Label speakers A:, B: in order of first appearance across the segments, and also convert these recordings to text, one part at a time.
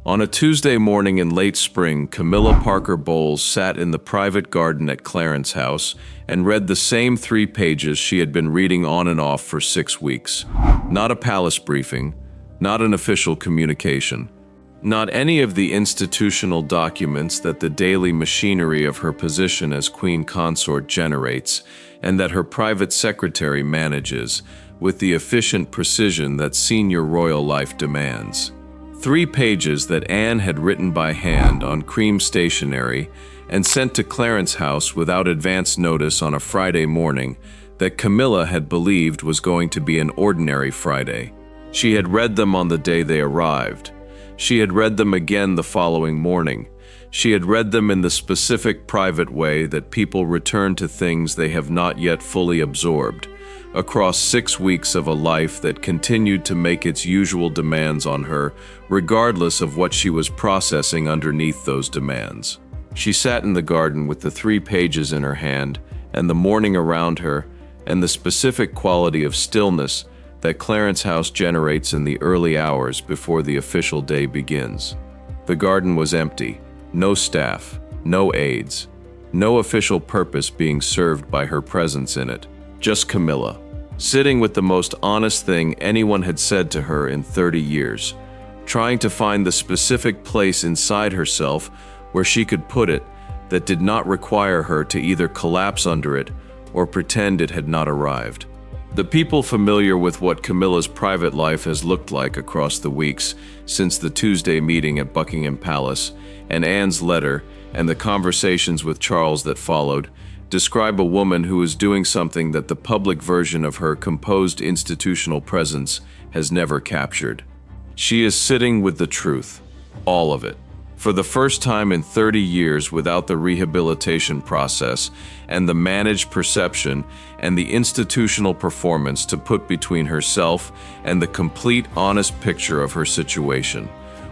A: On a Tuesday morning in late spring, Camilla Parker Bowles sat in the private garden at Clarence house and read the same 3 pages she had been reading on and off for 6 weeks. Not a palace briefing, not an official communication, not any of the institutional documents that the daily machinery of her position as Queen Consort generates and that her private secretary manages with the efficient precision that senior royal life demands. 3 pages that Anne had written by hand on cream stationery and sent to Clarence house without advance notice on a Friday morning that Camilla had believed was going to be an ordinary Friday. She had read them on the day they arrived. She had read them again the following morning. She had read them in the specific private way that people return to things they have not yet fully absorbed, across 6 weeks of a life that continued to make its usual demands on her, regardless of what she was processing underneath those demands. She sat in the garden with the 3 pages in her hand, and the morning around her, and the specific quality of stillness that Clarence House generates in the early hours before the official day begins. The garden was empty, no staff, no aides, no official purpose being served by her presence in it, just Camilla, sitting with the most honest thing anyone had said to her in 30 years, trying to find the specific place inside herself where she could put it that did not require her to either collapse under it or pretend it had not arrived. The people familiar with what Camilla's private life has looked like across the weeks since the Tuesday meeting at Buckingham Palace and Anne's letter and the conversations with Charles that followed describe a woman who is doing something that the public version of her composed institutional presence has never captured. She is sitting with the truth, all of it, for the first time in 30 years without the rehabilitation process and the managed perception and the institutional performance to put between herself and the complete honest picture of her situation,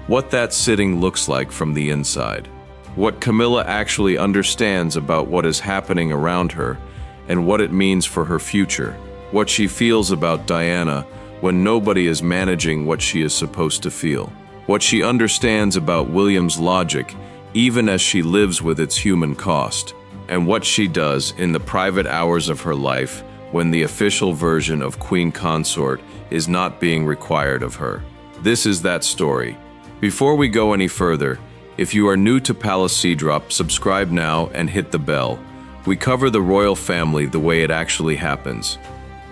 A: what that sitting looks like from the inside. What Camilla actually understands about what is happening around her and what it means for her future, what she feels about Diana when nobody is managing what she is supposed to feel, what she understands about William's logic even as she lives with its human cost, and what she does in the private hours of her life when the official version of Queen Consort is not being required of her. This is that story. Before we go any further, if you are new to Palace C-Drop, subscribe now and hit the bell. We cover the royal family the way it actually happens,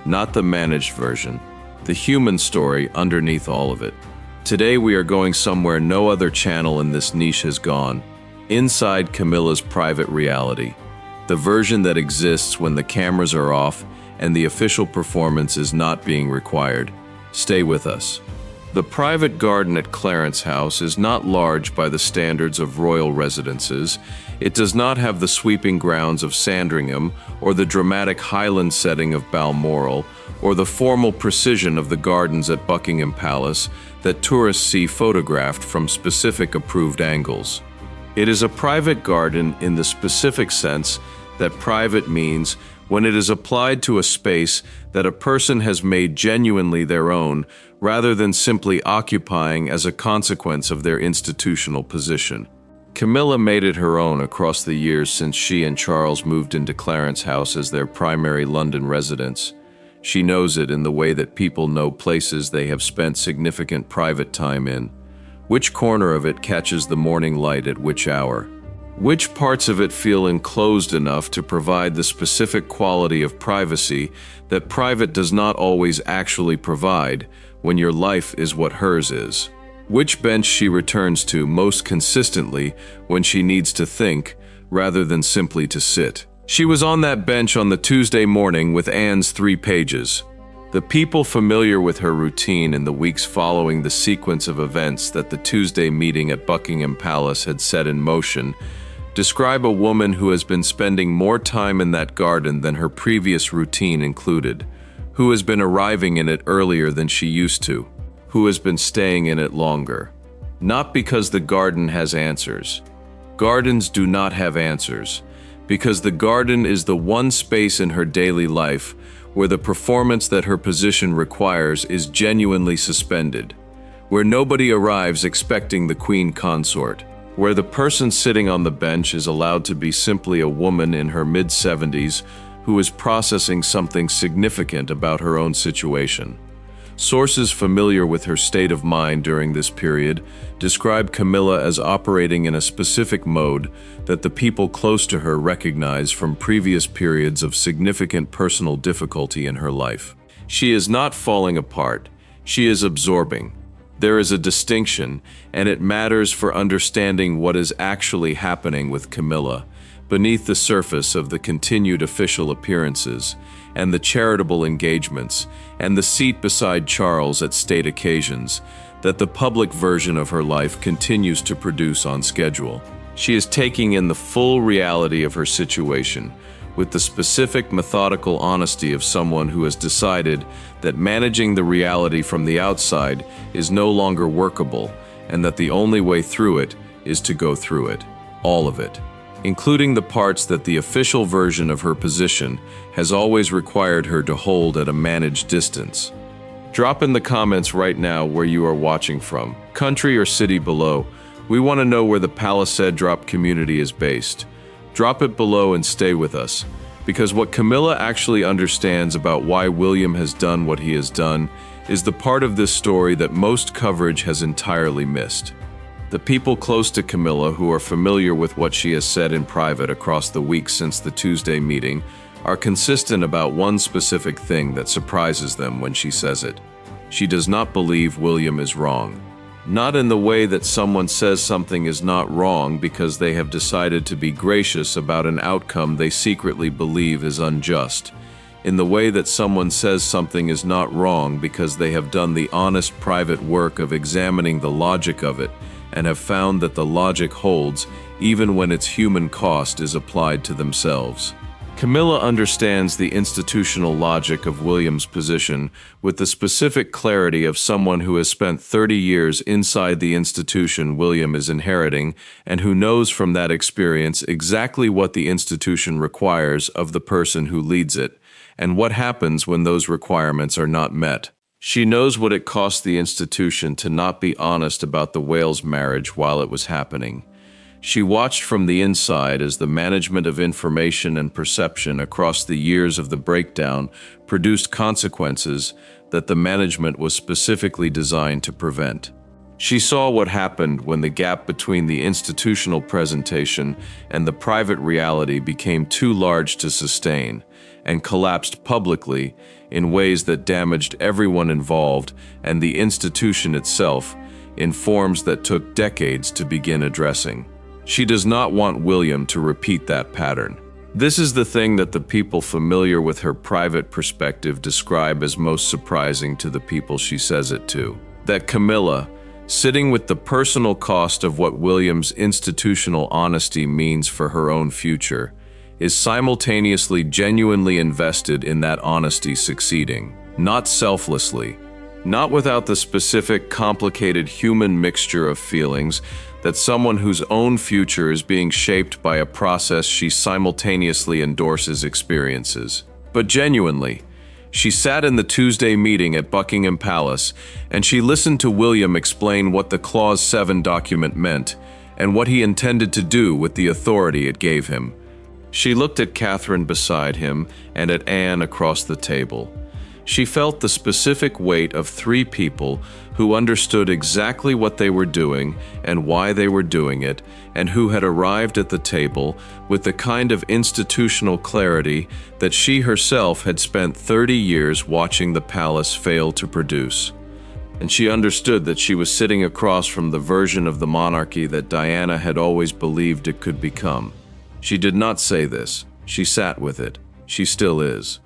A: not the managed version, the human story underneath all of it. Today we are going somewhere no other channel in this niche has gone, inside Camilla's private reality, the version that exists when the cameras are off and the official performance is not being required. Stay with us. The private garden at Clarence House is not large by the standards of royal residences. It does not have the sweeping grounds of Sandringham or the dramatic Highland setting of Balmoral or the formal precision of the gardens at Buckingham Palace that tourists see photographed from specific approved angles. It is a private garden in the specific sense that private means when it is applied to a space that a person has made genuinely their own, rather than simply occupying as a consequence of their institutional position. Camilla made it her own across the years since she and Charles moved into Clarence House as their primary London residence. She knows it in the way that people know places they have spent significant private time in. Which corner of it catches the morning light at which hour? Which parts of it feel enclosed enough to provide the specific quality of privacy that private does not always actually provide when your life is what hers is? Which bench she returns to most consistently when she needs to think rather than simply to sit? She was on that bench on the Tuesday morning with Anne's 3 pages. The people familiar with her routine in the weeks following the sequence of events that the Tuesday meeting at Buckingham Palace had set in motion describe a woman who has been spending more time in that garden than her previous routine included, who has been arriving in it earlier than she used to, who has been staying in it longer. Not because the garden has answers. Gardens do not have answers, because the garden is the one space in her daily life where the performance that her position requires is genuinely suspended, where nobody arrives expecting the Queen Consort, where the person sitting on the bench is allowed to be simply a woman in her mid-70s who is processing something significant about her own situation. Sources familiar with her state of mind during this period describe Camilla as operating in a specific mode that the people close to her recognize from previous periods of significant personal difficulty in her life. She is not falling apart, she is absorbing. There is a distinction, and it matters for understanding what is actually happening with Camilla, beneath the surface of the continued official appearances, and the charitable engagements, and the seat beside Charles at state occasions, that the public version of her life continues to produce on schedule. She is taking in the full reality of her situation, with the specific methodical honesty of someone who has decided that managing the reality from the outside is no longer workable, and that the only way through it is to go through it, all of it, including the parts that the official version of her position has always required her to hold at a managed distance. Drop in the comments right now where you are watching from, country or city below. We want to know where the Palisade Drop community is based. Drop it below and stay with us, because what Camilla actually understands about why William has done what he has done is the part of this story that most coverage has entirely missed. The people close to Camilla who are familiar with what she has said in private across the weeks since the Tuesday meeting are consistent about one specific thing that surprises them when she says it. She does not believe William is wrong. Not in the way that someone says something is not wrong because they have decided to be gracious about an outcome they secretly believe is unjust. In the way that someone says something is not wrong because they have done the honest private work of examining the logic of it and have found that the logic holds even when its human cost is applied to themselves. Camilla understands the institutional logic of William's position with the specific clarity of someone who has spent 30 years inside the institution William is inheriting and who knows from that experience exactly what the institution requires of the person who leads it and what happens when those requirements are not met. She knows what it cost the institution to not be honest about the Wales marriage while it was happening. She watched from the inside as the management of information and perception across the years of the breakdown produced consequences that the management was specifically designed to prevent. She saw what happened when the gap between the institutional presentation and the private reality became too large to sustain and collapsed publicly in ways that damaged everyone involved and the institution itself in forms that took decades to begin addressing. She does not want William to repeat that pattern. This is the thing that the people familiar with her private perspective describe as most surprising to the people she says it to. That Camilla, sitting with the personal cost of what William's institutional honesty means for her own future, is simultaneously genuinely invested in that honesty succeeding, not selflessly, not without the specific, complicated human mixture of feelings that someone whose own future is being shaped by a process she simultaneously endorses experiences. But genuinely, she sat in the Tuesday meeting at Buckingham Palace and she listened to William explain what the Clause 7 document meant and what he intended to do with the authority it gave him. She looked at Catherine beside him and at Anne across the table. She felt the specific weight of three people who understood exactly what they were doing and why they were doing it, and who had arrived at the table with the kind of institutional clarity that she herself had spent 30 years watching the palace fail to produce. And she understood that she was sitting across from the version of the monarchy that Diana had always believed it could become. She did not say this. She sat with it. She still is.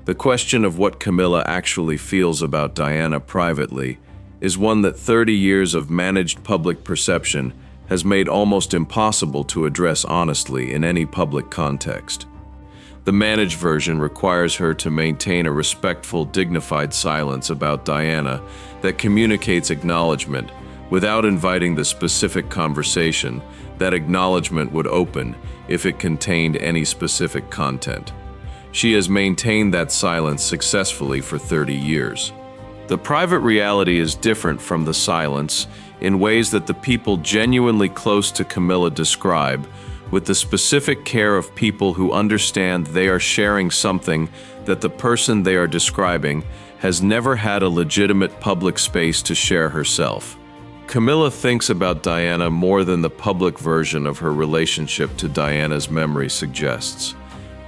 A: The question of what Camilla actually feels about Diana privately is one that 30 years of managed public perception has made almost impossible to address honestly in any public context. The managed version requires her to maintain a respectful, dignified silence about Diana that communicates acknowledgement without inviting the specific conversation that acknowledgement would open if it contained any specific content. She has maintained that silence successfully for 30 years. The private reality is different from the silence in ways that the people genuinely close to Camilla describe, with the specific care of people who understand they are sharing something that the person they are describing has never had a legitimate public space to share herself. Camilla thinks about Diana more than the public version of her relationship to Diana's memory suggests.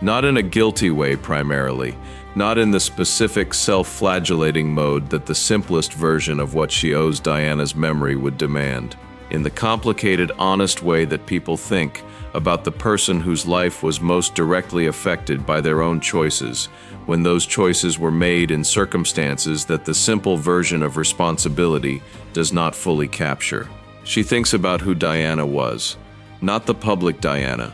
A: Not in a guilty way primarily, not in the specific self-flagellating mode that the simplest version of what she owes Diana's memory would demand. In the complicated, honest way that people think about the person whose life was most directly affected by their own choices, when those choices were made in circumstances that the simple version of responsibility does not fully capture. She thinks about who Diana was, not the public Diana,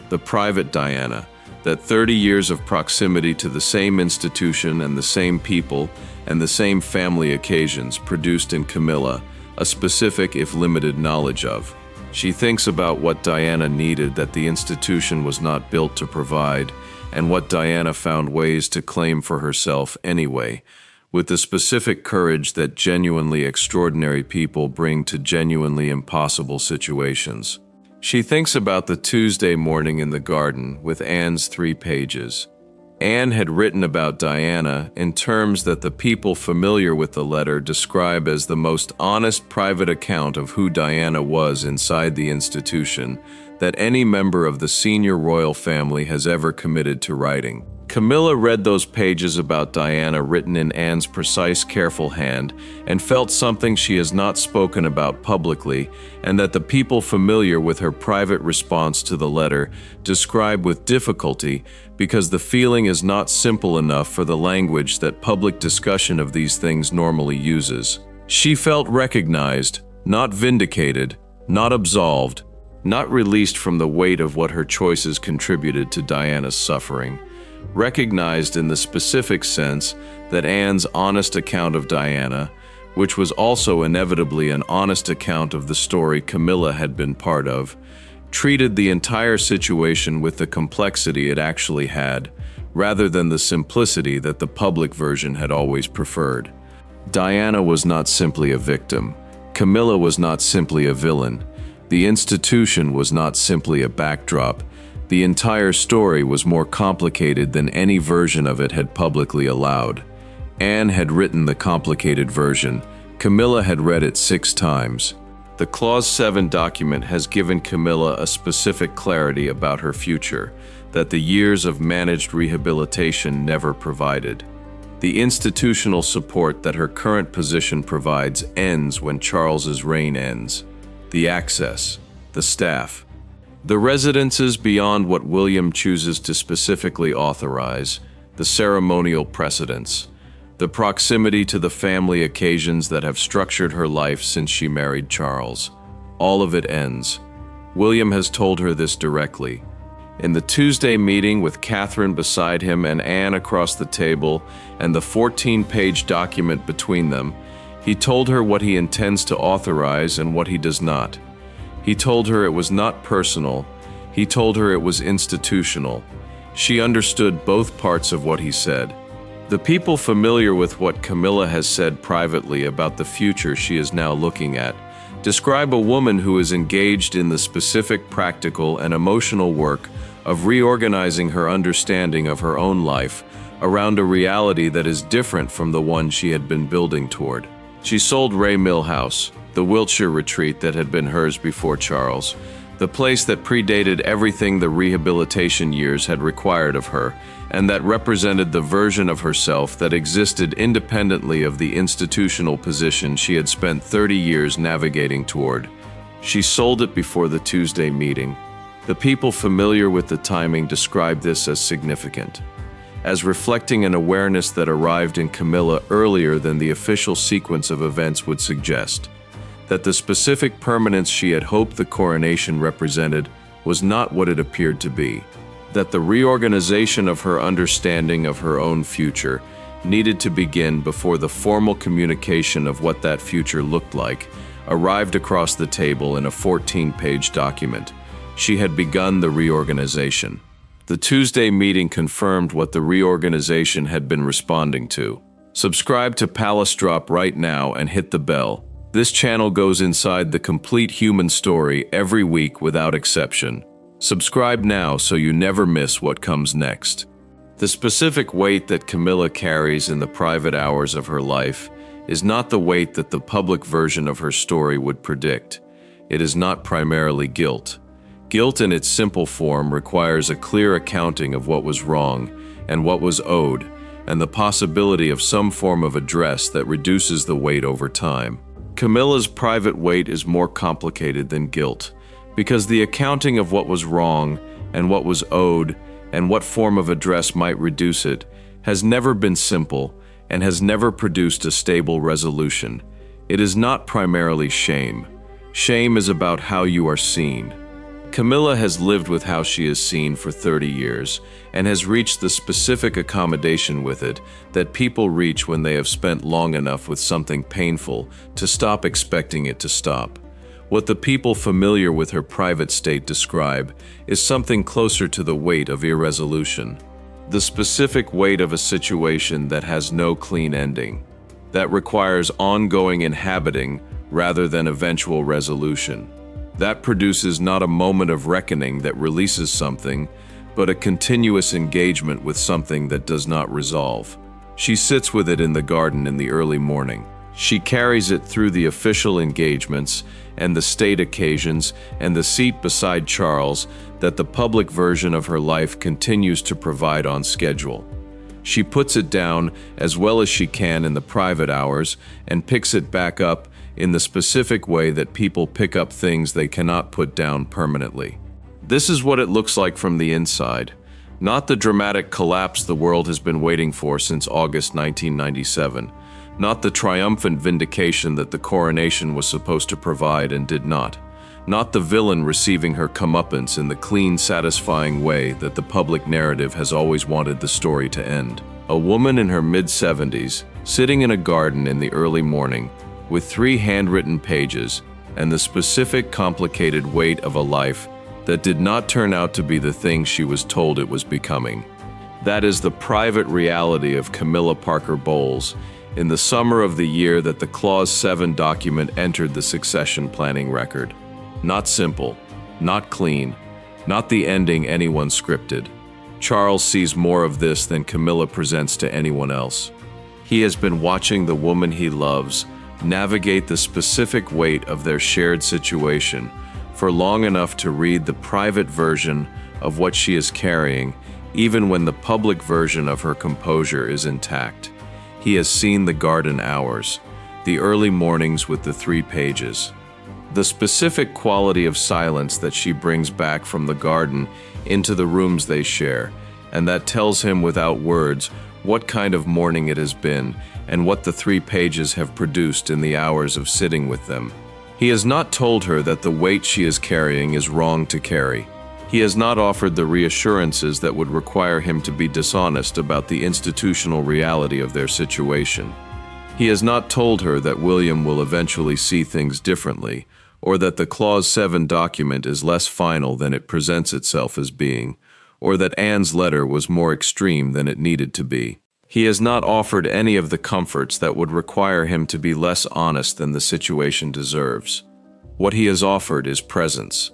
A: the private Diana, that 30 years of proximity to the same institution and the same people and the same family occasions produced in Camilla a specific if limited knowledge of. She thinks about what Diana needed that the institution was not built to provide, and what Diana found ways to claim for herself anyway, with the specific courage that genuinely extraordinary people bring to genuinely impossible situations. She thinks about the Tuesday morning in the garden with Anne's 3 pages. Anne had written about Diana in terms that the people familiar with the letter describe as the most honest private account of who Diana was inside the institution that any member of the senior royal family has ever committed to writing. Camilla read those pages about Diana written in Anne's precise, careful hand and felt something she has not spoken about publicly, and that the people familiar with her private response to the letter describe with difficulty because the feeling is not simple enough for the language that public discussion of these things normally uses. She felt recognized, not vindicated, not absolved, not released from the weight of what her choices contributed to Diana's suffering. Recognized in the specific sense that Anne's honest account of Diana, which was also inevitably an honest account of the story Camilla had been part of, treated the entire situation with the complexity it actually had, rather than the simplicity that the public version had always preferred. Diana was not simply a victim. Camilla was not simply a villain. The institution was not simply a backdrop. The entire story was more complicated than any version of it had publicly allowed. Anne had written the complicated version. Camilla had read it 6 times. The Clause 7 document has given Camilla a specific clarity about her future that the years of managed rehabilitation never provided. The institutional support that her current position provides ends when Charles's reign ends. The access, the staff, the residences beyond what William chooses to specifically authorize, the ceremonial precedents, the proximity to the family occasions that have structured her life since she married Charles. All of it ends. William has told her this directly. In the Tuesday meeting with Catherine beside him and Anne across the table and the 14-page document between them, he told her what he intends to authorize and what he does not. He told her it was not personal. He told her it was institutional. She understood both parts of what he said. The people familiar with what Camilla has said privately about the future she is now looking at describe a woman who is engaged in the specific practical and emotional work of reorganizing her understanding of her own life around a reality that is different from the one she had been building toward. She sold Ray Mill House, the Wiltshire retreat that had been hers before Charles, the place that predated everything the rehabilitation years had required of her, and that represented the version of herself that existed independently of the institutional position she had spent 30 years navigating toward. She sold it before the Tuesday meeting. The people familiar with the timing described this as significant, as reflecting an awareness that arrived in Camilla earlier than the official sequence of events would suggest, that the specific permanence she had hoped the coronation represented was not what it appeared to be, that the reorganization of her understanding of her own future needed to begin before the formal communication of what that future looked like arrived across the table in a 14-page document. She had begun the reorganization. The Tuesday meeting confirmed what the reorganization had been responding to. Subscribe to Palace Drop right now and hit the bell. This channel goes inside the complete human story every week without exception. Subscribe now so you never miss what comes next. The specific weight that Camilla carries in the private hours of her life is not the weight that the public version of her story would predict. It is not primarily guilt. Guilt in its simple form requires a clear accounting of what was wrong and what was owed, and the possibility of some form of address that reduces the weight over time. Camilla's private weight is more complicated than guilt, because the accounting of what was wrong and what was owed and what form of address might reduce it has never been simple and has never produced a stable resolution. It is not primarily shame. Shame is about how you are seen. Camilla has lived with how she is seen for 30 years and has reached the specific accommodation with it that people reach when they have spent long enough with something painful to stop expecting it to stop. What the people familiar with her private state describe is something closer to the weight of irresolution. The specific weight of a situation that has no clean ending, that requires ongoing inhabiting rather than eventual resolution. That produces not a moment of reckoning that releases something, but a continuous engagement with something that does not resolve. She sits with it in the garden in the early morning. She carries it through the official engagements and the state occasions and the seat beside Charles that the public version of her life continues to provide on schedule. She puts it down as well as she can in the private hours and picks it back up in the specific way that people pick up things they cannot put down permanently. This is what it looks like from the inside, not the dramatic collapse the world has been waiting for since August 1997, not the triumphant vindication that the coronation was supposed to provide and did not the villain receiving her comeuppance in the clean, satisfying way that the public narrative has always wanted the story to end. A woman in her mid-70s, sitting in a garden in the early morning, with 3 handwritten pages and the specific complicated weight of a life that did not turn out to be the thing she was told it was becoming. That is the private reality of Camilla Parker Bowles in the summer of the year that the Clause 7 document entered the succession planning record. Not simple, not clean, not the ending anyone scripted. Charles sees more of this than Camilla presents to anyone else. He has been watching the woman he loves navigate the specific weight of their shared situation for long enough to read the private version of what she is carrying, even when the public version of her composure is intact. He has seen the garden hours, the early mornings with the 3 pages, the specific quality of silence that she brings back from the garden into the rooms they share, and that tells him without words what kind of morning it has been and what the 3 pages have produced in the hours of sitting with them. He has not told her that the weight she is carrying is wrong to carry. He has not offered the reassurances that would require him to be dishonest about the institutional reality of their situation. He has not told her that William will eventually see things differently, or that the Clause 7 document is less final than it presents itself as being, or that Anne's letter was more extreme than it needed to be. He has not offered any of the comforts that would require him to be less honest than the situation deserves. What he has offered is presence,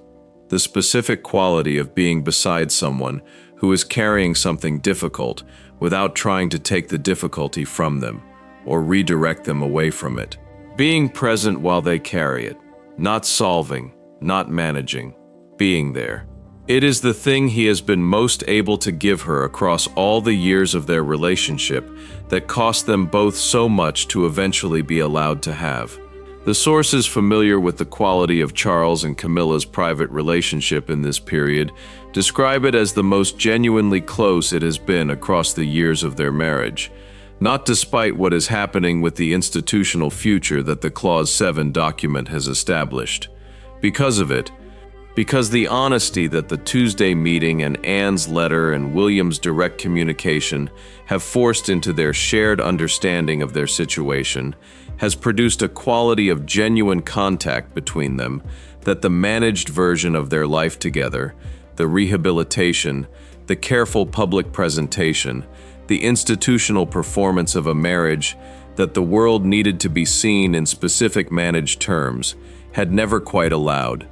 A: the specific quality of being beside someone who is carrying something difficult without trying to take the difficulty from them or redirect them away from it. Being present while they carry it, not solving, not managing, being there. It is the thing he has been most able to give her across all the years of their relationship that cost them both so much to eventually be allowed to have. The sources familiar with the quality of Charles and Camilla's private relationship in this period describe it as the most genuinely close it has been across the years of their marriage, not despite what is happening with the institutional future that the Clause 7 document has established. Because of it, because the honesty that the Tuesday meeting and Anne's letter and William's direct communication have forced into their shared understanding of their situation has produced a quality of genuine contact between them that the managed version of their life together, the rehabilitation, the careful public presentation, the institutional performance of a marriage that the world needed to be seen in specific managed terms, had never quite allowed.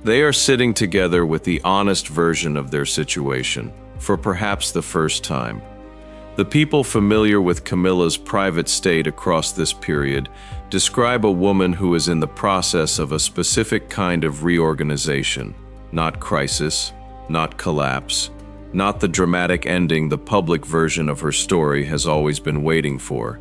A: They are sitting together with the honest version of their situation, for perhaps the first time. The people familiar with Camilla's private state across this period describe a woman who is in the process of a specific kind of reorganization, not crisis, not collapse, not the dramatic ending the public version of her story has always been waiting for.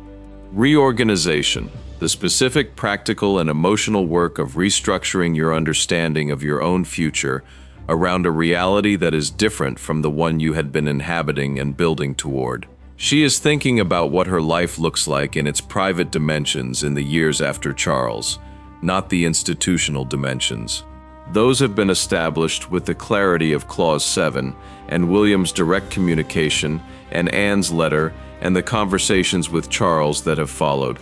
A: Reorganization, the specific practical and emotional work of restructuring your understanding of your own future around a reality that is different from the one you had been inhabiting and building toward. She is thinking about what her life looks like in its private dimensions in the years after Charles, not the institutional dimensions. Those have been established with the clarity of Clause 7 and William's direct communication and Anne's letter and the conversations with Charles that have followed.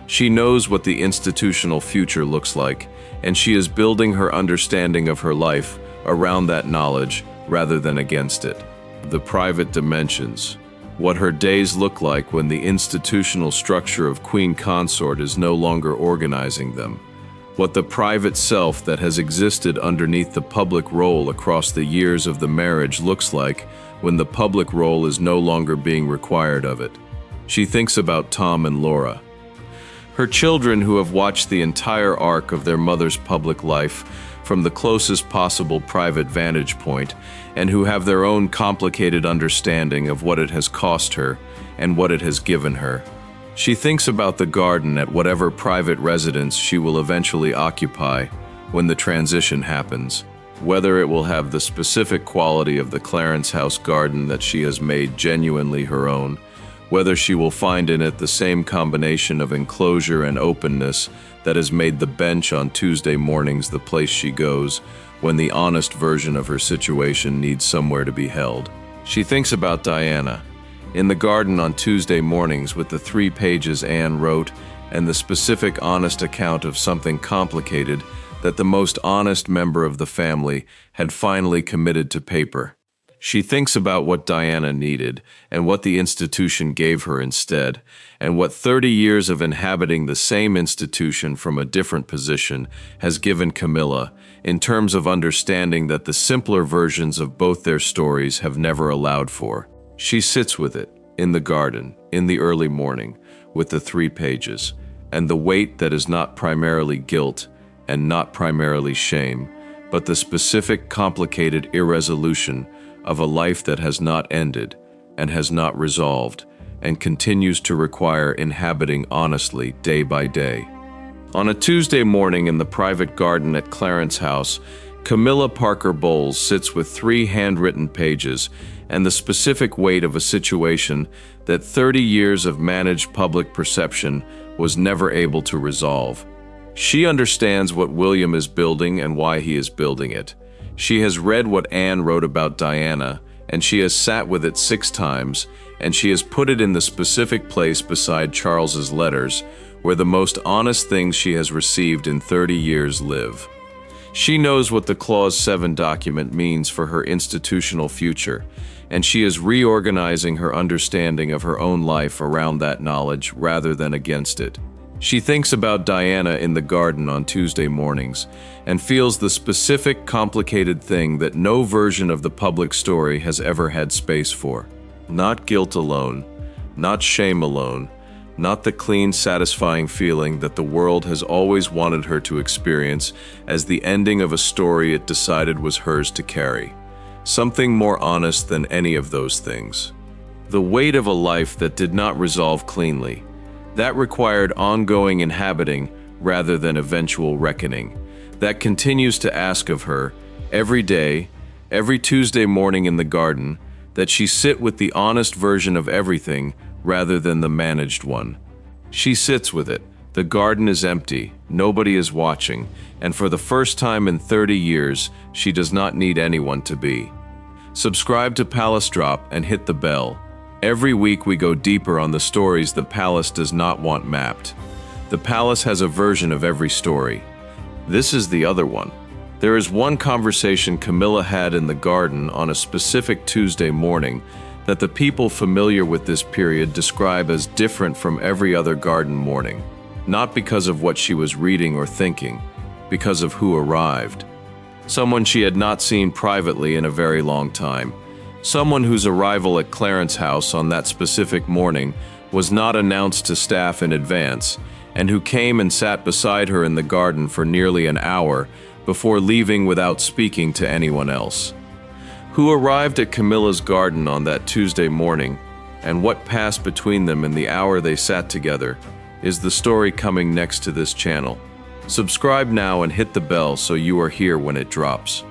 A: She knows what the institutional future looks like, and she is building her understanding of her life around that knowledge rather than against it. The private dimensions. What her days look like when the institutional structure of Queen Consort is no longer organizing them. What the private self that has existed underneath the public role across the years of the marriage looks like when the public role is no longer being required of it. She thinks about Tom and Laura, her children who have watched the entire arc of their mother's public life from the closest possible private vantage point, and who have their own complicated understanding of what it has cost her and what it has given her. She thinks about the garden at whatever private residence she will eventually occupy when the transition happens, whether it will have the specific quality of the Clarence house garden that she has made genuinely her own, whether she will find in it the same combination of enclosure and openness that has made the bench on Tuesday mornings the place she goes when the honest version of her situation needs somewhere to be held. She thinks about Diana, in the garden on Tuesday mornings with the 3 pages Anne wrote and the specific honest account of something complicated that the most honest member of the family had finally committed to paper. She thinks about what Diana needed and what the institution gave her instead, and what 30 years of inhabiting the same institution from a different position has given Camilla in terms of understanding that the simpler versions of both their stories have never allowed for. She sits with it, in the garden, in the early morning, with the 3 pages, and the weight that is not primarily guilt and not primarily shame, but the specific, complicated irresolution of a life that has not ended and has not resolved and continues to require inhabiting honestly day by day. On a Tuesday morning in the private garden at Clarence House, Camilla Parker Bowles sits with 3 handwritten pages and the specific weight of a situation that 30 years of managed public perception was never able to resolve. She understands what William is building and why he is building it. She has read what Anne wrote about Diana, and she has sat with it 6 times, and she has put it in the specific place beside Charles's letters, where the most honest things she has received in 30 years live. She knows what the Clause 7 document means for her institutional future, and she is reorganizing her understanding of her own life around that knowledge rather than against it. She thinks about Diana in the garden on Tuesday mornings and feels the specific, complicated thing that no version of the public story has ever had space for. Not guilt alone, not shame alone, not the clean, satisfying feeling that the world has always wanted her to experience as the ending of a story it decided was hers to carry. Something more honest than any of those things. The weight of a life that did not resolve cleanly. That required ongoing inhabiting rather than eventual reckoning. That continues to ask of her, every day, every Tuesday morning in the garden, that she sit with the honest version of everything rather than the managed one. She sits with it. The garden is empty, nobody is watching, and for the first time in 30 years, she does not need anyone to be. Subscribe to Palace Drop and hit the bell. Every week we go deeper on the stories the Palace does not want mapped. The Palace has a version of every story. This is the other one. There is one conversation Camilla had in the garden on a specific Tuesday morning that the people familiar with this period describe as different from every other garden morning, not because of what she was reading or thinking, because of who arrived. Someone she had not seen privately in a very long time. Someone whose arrival at Clarence's house on that specific morning was not announced to staff in advance, and who came and sat beside her in the garden for nearly an hour before leaving without speaking to anyone else. Who arrived at Camilla's garden on that Tuesday morning, and what passed between them in the hour they sat together, is the story coming next to this channel. Subscribe now and hit the bell so you are here when it drops.